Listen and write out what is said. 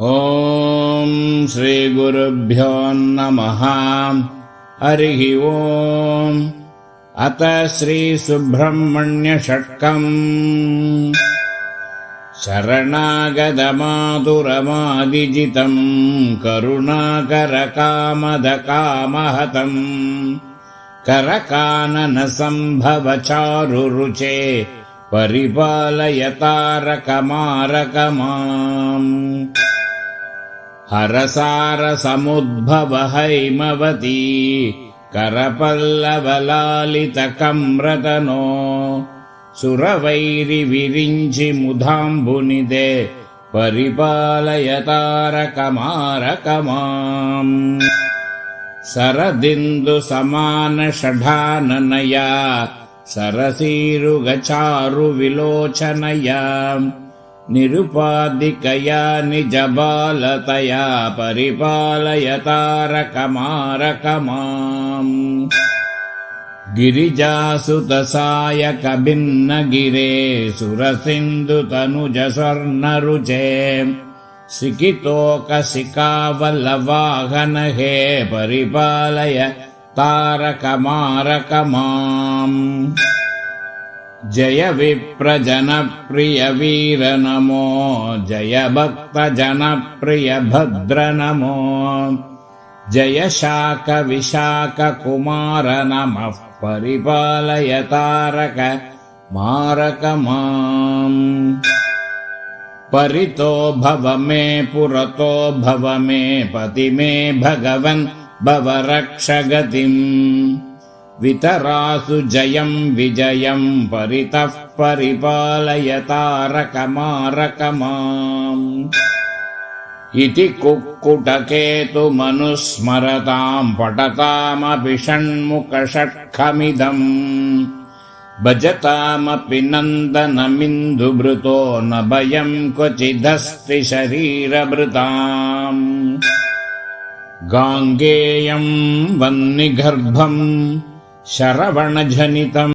ॐ श्रीगुरुभ्यो नमः। हरिः ॐ। अथ श्रीसुब्रह्मण्यषट्कम्। शरणागतमातुरमादिजितम् करुणाकरकामदकामहतम् करकाननसम्भवचारुरुचे परिपालयतारकमारकमाम्। हरसारसमुद्भव हैमवती करपल्लवलालितकम्रतनो सुरवैरिविरिञ्चि मुधाम्बुनिदे परिपालयतारकमारकमाम्। सरदिन्दुसमानषडाननया सरसीरुगचारुविलोचनया निरुपाधिकया निजबालतया परिपालयतारकमारकमाम्। गिरिजासुतसायकभिन्नगिरे सुरसिन्धुतनुजस्वर्णरुचे सिकितोकसिकावल्लवाहन हे परिपालय तारकमारकमाम्। जय विप्रजनप्रिय वीर नमो, जय भक्तजनप्रिय भद्र नमो, जय शाक विशाख कुमार नमः परिपालय तारकमारकमाम्। परितो भव मे पुरतो भव मे पति मे भगवन् भव रक्ष गतिम्। वितरासु जयं विजयं परितः परिपालय तारकमारकमाम्। इति कुक्कुटकेतुमनुस्मरतां पठतामपि षण्मुखषट्कमिदम्। भजतामपि नन्दनमिन्दुभृतो न भयं क्वचिदस्ति शरीरभृताम्। गाङ्गेयं वह्निगर्भं शरवणजनितम्